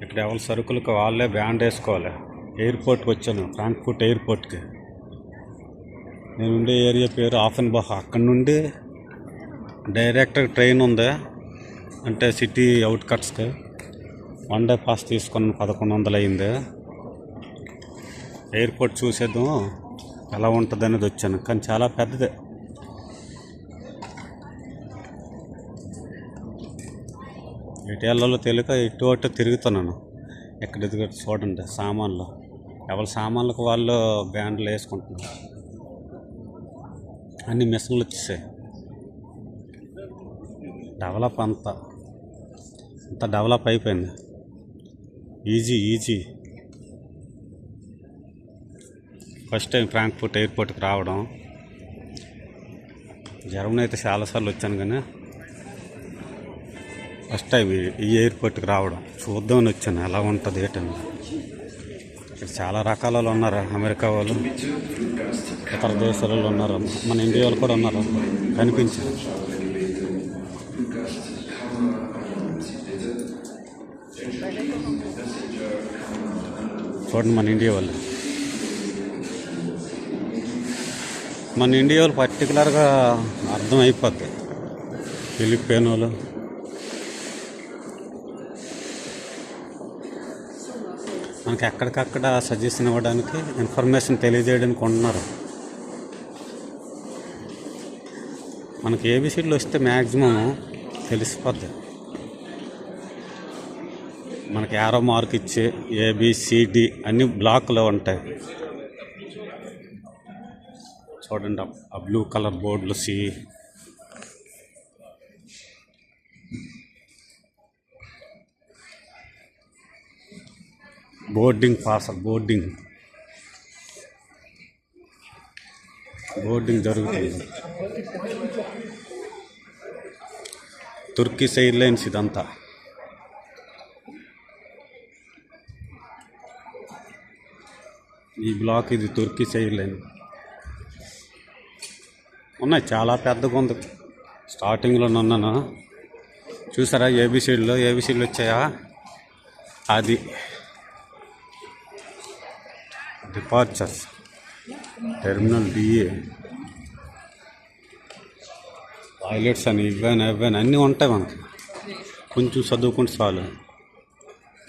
ఇక్కడ ఎవరి సరుకులకు వాళ్ళే బ్యాండ్ వేసుకోవాలి. ఎయిర్పోర్ట్కి వచ్చాను, ఫ్రాంక్ఫర్ట్ ఎయిర్పోర్ట్కి. నేను ఉండే ఏరియా పేరు ఆఫెన్బాహ్. అక్కడ నుండి డైరెక్ట్ ట్రైన్ ఉంది, అంటే సిటీ అవుట్కట్స్కి. 1 డే పాస్ తీసుకున్నాను, 1100 అయింది. ఎయిర్పోర్ట్ చూసేద్దాం ఎలా ఉంటుంది అనేది వచ్చాను, కానీ చాలా పెద్దదే. ఎటు తెలియక ఇటు అటు తిరుగుతున్నాను. ఎక్కడ చూడండి సామాన్లు, ఎవరి సామాన్లకు వాళ్ళు బ్యాండ్లు వేసుకుంటున్నారు. అన్ని మిషన్లు వచ్చేసాయి. డెవలప్ అంతా డెవలప్ అయిపోయింది. ఈజీ. ఫస్ట్ టైం ఫ్రాంక్ఫర్ట్ ఎయిర్పోర్ట్కి రావడం. జర్మనీ అయితే చాలాసార్లు వచ్చాను, కానీ ఫస్ట్ టైం ఈ ఎయిర్పోర్ట్కి రావడం. చూద్దామని వచ్చాను ఎలా ఉంటుంది ఏంటని. ఇక్కడ చాలా రకాల వాళ్ళు ఉన్నారు, అమెరికా వాళ్ళు, ఇతర దేశాల వాళ్ళు ఉన్నారు, మన ఇండియా వాళ్ళు కూడా ఉన్నారు కనిపించారు. చూడండి మన ఇండియా వాళ్ళు పర్టికులర్గా అర్థమైపోద్ది. ఫిలిప్పీన్ వాళ్ళు, మనకి ఎక్కడికక్కడ సజెషన్ ఇవ్వడానికి, ఇన్ఫర్మేషన్ తెలియజేయడానికి ఉంటున్నారు. మనకి ఏబిసిడ్లు వస్తే మ్యాక్సిమం తెలిసిపోద్ది. మనకి యారో మార్క్ ఇచ్చి ఏబిసిడి అన్ని బ్లాక్లో ఉంటాయి. చూడండి ఆ బ్లూ కలర్ బోర్డులు బోర్డింగ్ పాస్, బోర్డింగ్ జరుగుతుంది. తుర్కిష్ ఎయిర్లైన్స్ ఇదంతా. ఈ బ్లాక్ ఇది తుర్కిష్ ఎయిర్లైన్. ఉన్నాయి, చాలా పెద్దగా ఉంది. స్టార్టింగ్లో ఉన్నాను, చూసారా ఏబిసిడ్లు వచ్చాయా. అది డిపార్చర్స్, టెర్మినల్ డిఏ, టాయిలెట్స్ అని ఇవ్వని అన్నీ ఉంటాయి. మనకి కొంచెం చదువుకుంటే చాలు,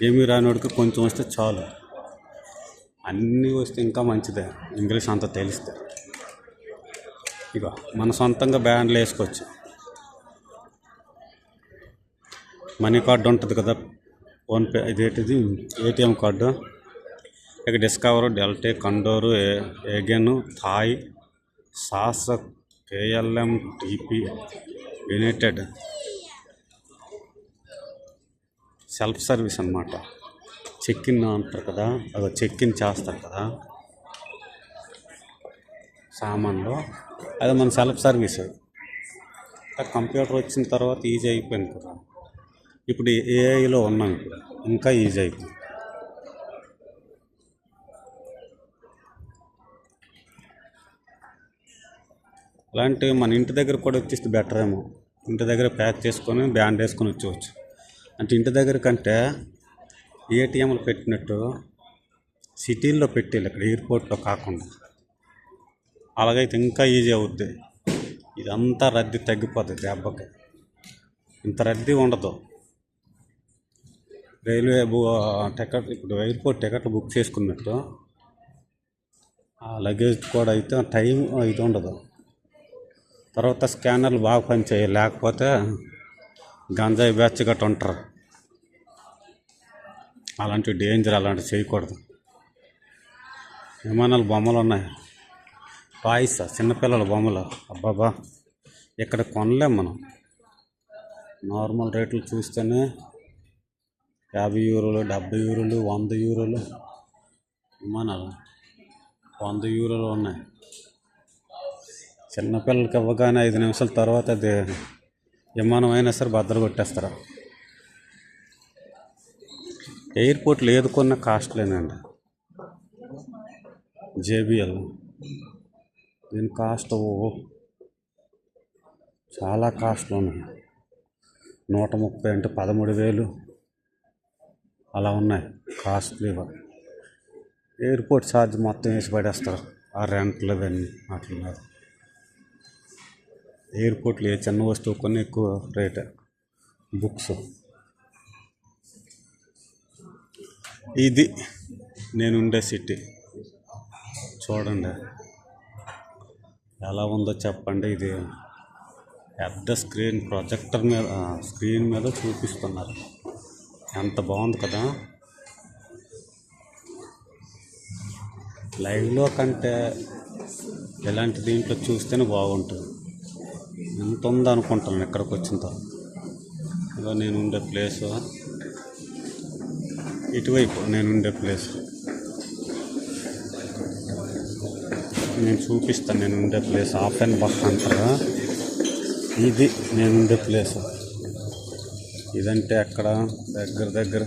ఏమీ రానివాడికి కొంచెం వస్తే చాలు. అన్నీ వస్తే ఇంకా మంచిదే, ఇంగ్లీష్ అంతా తెలిస్తే. ఇక మన సొంతంగా బ్యాండ్లు వేసుకోవచ్చు. మనీ కార్డు ఉంటుంది కదా, ఫోన్పే, ఇదేంటిది ఏటీఎం కార్డు. ఇక Discover, Delta, Condor, Aegean, Thai, SAS, KLM, TP, United. Self service అన్నమాట. చెక్ ఇన్ అంటారు కదా, అది చెక్ ఇన్ చేస్తారు కదా సామాన్లు, అది మన సెల్ఫ్ సర్వీస్. కంప్యూటర్ వచ్చిన తర్వాత ఈజీ అయిపోయింది కదా. ఇప్పుడు ఏఐలో ఉన్నాం, ఇప్పుడు ఇంకా ఈజీ అయిపోయింది. అలాంటివి మన ఇంటి దగ్గర కూడా వచ్చేస్తే బెటర్ ఏమో. ఇంటి దగ్గర ప్యాక్ చేసుకొని బ్యాండ్ వేసుకొని వచ్చేవచ్చు. అంటే ఇంటి దగ్గర కంటే ఏటీఎంలు పెట్టినట్టు సిటీల్లో పెట్టేయాలి, ఇక్కడ ఎయిర్పోర్ట్లో కాకుండా. అలాగైతే ఇంకా ఈజీ అవుద్ది. ఇదంతా రద్దీ తగ్గిపోతుంది దెబ్బకి. ఇంత రద్దీ ఉండదు. రైల్వే టికెట్, ఇప్పుడు ఎయిర్పోర్ట్ టికెట్ బుక్ చేసుకున్నట్టు ఆ లగేజ్ కూడా అయితే టైం ఇది ఉండదు. తర్వాత స్కానర్లు బాగా పనిచేయాలి, లేకపోతే గంజాయి బ్యాచ్ గట్ట ఉంటారు. అలాంటివి డేంజర్, అలాంటివి చేయకూడదు. విమానాలు బొమ్మలు ఉన్నాయి, టాయ్స్, చిన్నపిల్లల బొమ్మలు. అబ్బాబా, ఇక్కడ కొనలేం మనం. నార్మల్ రేట్లు చూస్తేనే 50 యూరోలు, 70 యూరోలు, 100 యూరోలు. విమానాలు 100 యూరోలు ఉన్నాయి. చిన్నపిల్లలకి ఇవ్వగానే 5 నిమిషాల తర్వాత అది విమానం అయినా సరే బద్దలు కొట్టేస్తారు. ఎయిర్పోర్ట్లు ఏదుకున్న కాస్ట్లేనండి. జేబిఎల్, దీని కాస్ట్ చాలా కాస్ట్లు ఉన్నాయి. 130 అంటే 13,000. అలా ఉన్నాయి కాస్ట్లీగా. ఎయిర్పోర్ట్ ఛార్జ్ మొత్తం వేసి పడేస్తారు ఆ రెంట్లు ఇవన్నీ వాటి మీద. ఎయిర్పోర్ట్లో ఏ చిన్న వస్తువు కొన్ని ఎక్కువ రేటే. బుక్స్. ఇది నేనుండే సిటీ చూడండి ఎలా ఉందో చెప్పండి. ఇది పెద్ద ప్రొజెక్టర్ మీద స్క్రీన్ మీద చూపిస్తున్నారు. ఎంత బాగుంది కదా. లైవ్లో కంటే ఇలాంటి దీంట్లో చూస్తేనే బాగుంటుంది. ఎంత ఉందో అనుకుంటాను ఇక్కడికి వచ్చిన తర్వాత. ఇదో నేను ఉండే ప్లేసు, ఇటువైపు నేనుండే ప్లేస్ నేను చూపిస్తాను. నేను ఉండే ప్లేస్ ఆఫ్ అండ్ బక్ అంటారా, ఇది నేనుండే ప్లేస్. ఇదంటే అక్కడ దగ్గర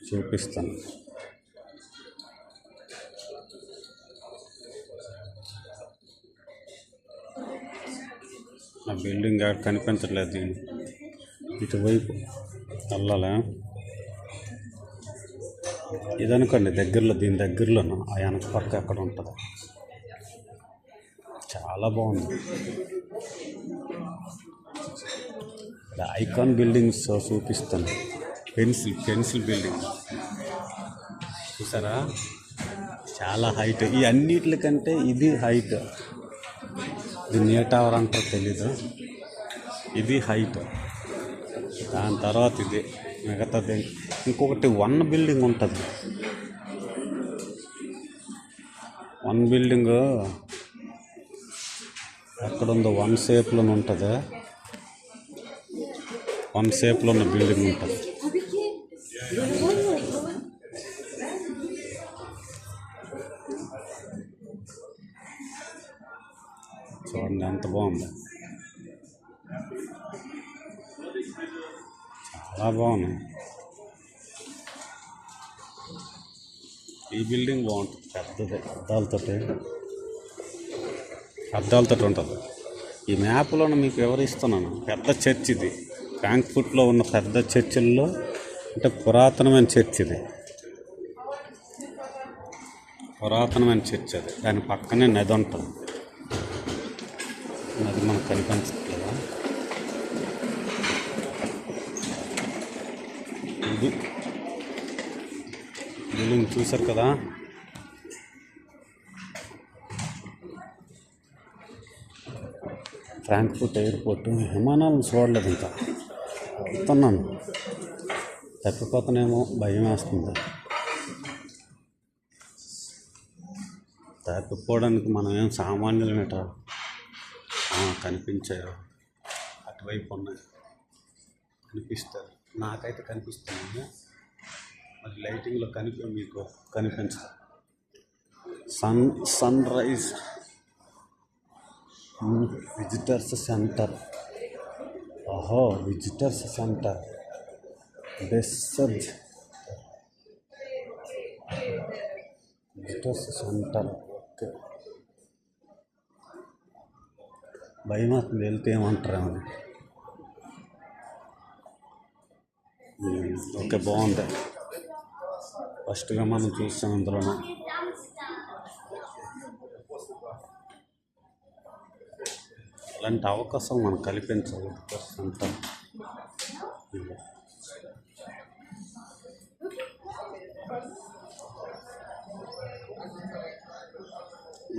చూపిస్తాను. ఆ బిల్డింగ్ ఆడ కనిపించట్లేదు. దీన్ని ఇటువైపు వెళ్ళాలా. ఇదనుకోండి దగ్గరలో, దీని దగ్గరలోనూ ఆ వెనక పక్క ఎక్కడ ఉంటుంది. చాలా బాగుంది. ఐకాన్ బిల్డింగ్స్ చూపిస్తాను. పెన్సిల్ బిల్డింగ్ చూసారా, చాలా హైట్. ఈ అన్నిటికంటే ఇది హైట్. దీన్ని ఏ టవర్ అంటారో తెలీదు. ఇది హైట్. దాని తర్వాత ఇది మిగతాది. ఇంకొకటి 1 బిల్డింగ్ ఉంటుంది. 1 బిల్డింగ్ ఎక్కడుందో 1 షేప్లో ఉంటుంది. 1 షేప్లో ఉన్న బిల్డింగ్ ఉంటుంది. చూడండి ఎంత బాగుంది. చాలా బాగుంది. ఈ బిల్డింగ్ బాగుంటుంది. పెద్దది అద్దాలతో ఉంటుంది. ఈ మ్యాప్లోనే మీకు ఎవరు ఇస్తున్నాను. పెద్ద చర్చ్ ఇది. ఫ్రాంక్ఫర్ట్లో ఉన్న పెద్ద చర్చిల్లో అంటే పురాతనమైన చర్చ్ ఇది. పురాతనమైన చర్చ్ అది. దాని పక్కనే నది ఉంటుంది. నది మనకు కనిపించట్లేదా. ఇది బిల్డింగ్ చూశారు కదా. Frankfurt airport. విమానాలను చూడలేదు ఇంకా. వెళ్తున్నాను, తప్పిపోతానేమో భయం వేస్తుంది. తప్పిపోవడానికి మనం ఏం సామాన్యులమేట. కనిపించారు అటువైపు ఉన్నాయి. కనిపిస్తారు, నాకైతే కనిపిస్తుంది. మరి లైటింగ్లో మీకు కనిపించదు. Sun rise visitors centre. Visitors centre బెస్సర్జ్ విజిటర్స్ సెంటర్. ఓకే, భయం అవుతుంది వెళ్తే ఏమంటారేమో. ఓకే, బాగుంది. ఫస్ట్గా మనం చూస్తాం అందులోనే. అలాంటి అవకాశం మనం కల్పించాలి. సెంటర్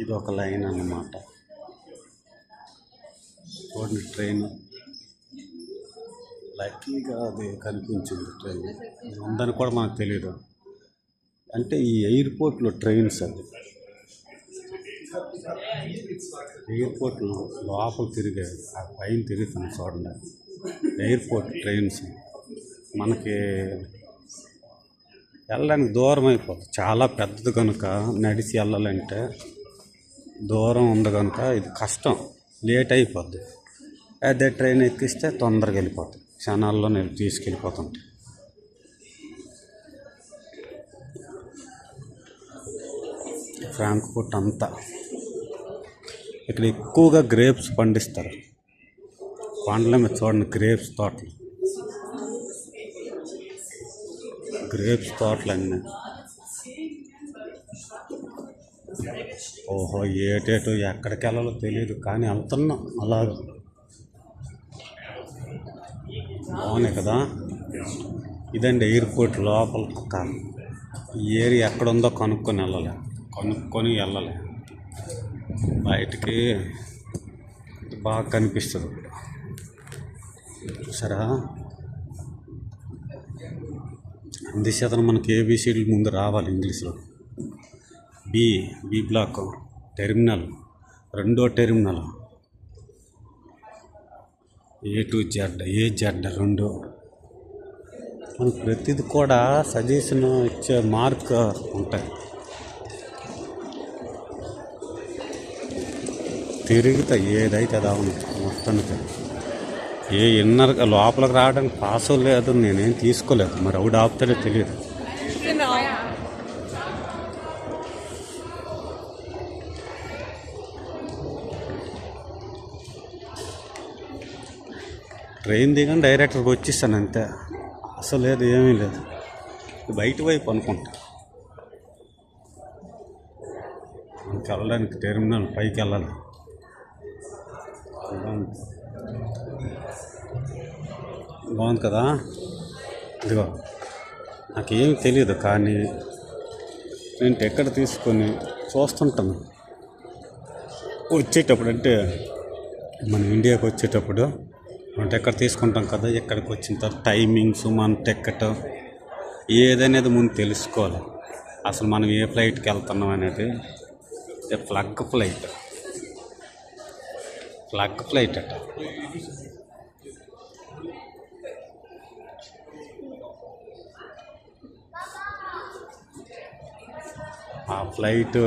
ఇది ఒక లైన్ అన్నమాట. చూడండి ట్రైన్. లక్కీగా అది కనిపించింది. ట్రైన్ ఉందని కూడా మనకు తెలియదు. అంటే ఈ ఎయిర్పోర్ట్లో ట్రైన్స్ అది. ఎయిర్పోర్ట్లో లోపల తిరిగేది, ఆ పైన తిరుగుతుంది చూడండి. ఎయిర్పోర్ట్ ట్రైన్స్ మనకి వెళ్ళడానికి దూరం అయిపోతుంది. చాలా పెద్దది కనుక నడిచి వెళ్ళాలంటే దూరం ఉంది కనుక ఇది కష్టం, లేట్ అయిపోద్ది. అదే ట్రైన్ ఎక్కిస్తే తొందరగా వెళ్ళిపోతుంది. క్షణాల్లో నేను తీసుకెళ్ళిపోతుంటే. ఫ్రాంక్ఫర్ట్ అంతా ఇక్కడ ఎక్కువగా గ్రేప్స్ పండిస్తారు. పండ్ల మీద చూడండి, గ్రేప్స్ తోటలు అన్నీ. ఓహో, ఏటేటో ఎక్కడికి వెళ్ళాలో తెలియదు కానీ వెళ్తున్నాం అలాగా. బాగున్నాయి కదా. ఇదండి ఎయిర్పోర్ట్ లోపల పక్క. ఈ ఏరియా ఎక్కడ ఉందో కనుక్కొని వెళ్ళాలి. బయటికి బాగా కనిపిస్తుంది సరే. అందుచేతన మనకి ఏబిసిడీలు ముందు రావాలి ఇంగ్లీష్లో. బి బ్లాక్ టెర్మినల్, రెండో టెర్మినల్, A to Z, రెండు. మనకు ప్రతిది కూడా సజెషన్ ఇచ్చే మార్క్ ఉంటాయి. తిరిగితే ఏదైతే అది అవును మొత్తానికి. ఇన్నర్ లోపలికి రావడానికి పాస్ లేదు, నేనేం తీసుకోలేదు. మరి అవుడు ఆపుతాడో తెలియదు. ట్రైన్ దిగని డైరెక్ట్గా వచ్చేసాను అంతే. అసలు లేదు, ఏమీ లేదు. బయట వైపు అనుకుంటా మనకి వెళ్ళడానికి. టెర్మినల్ పైకి వెళ్ళాలి. బాగుంది కదా. ఇదిగో నాకేం తెలియదు కానీ నేను టికెట్ తీసుకొని చూస్తుంటాను. వచ్చేటప్పుడు అంటే మన ఇండియాకి వచ్చేటప్పుడు మనం టికెట్ తీసుకుంటాం కదా. ఇక్కడికి వచ్చిన తర్వాత టైమింగ్స్, మన టికెట్ ఏదనేది ముందు తెలుసుకోవాలి. అసలు మనం ఏ ఫ్లైట్కి వెళ్తున్నాం అనేది. ఫ్లగ్ ఫ్లైట్ అట. ఆ ఫ్లైట్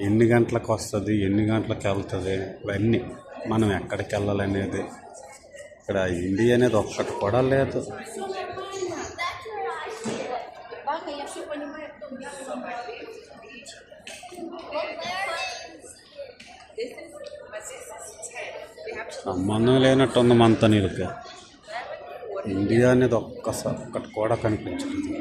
ఎన్ని గంటలకు వస్తుంది, ఎన్ని గంటలకు వెళ్తుంది, ఇవన్నీ మనం ఎక్కడికి వెళ్ళాలనేది. ఇక్కడ ఇండియా అనేది ఒక్కటి కూడా లేదు. సంబంధం లేనట్టుంది మనతో నీళ్ళకి. ఇండియా అనేది ఒక్కటి కూడా కనిపించలేదు.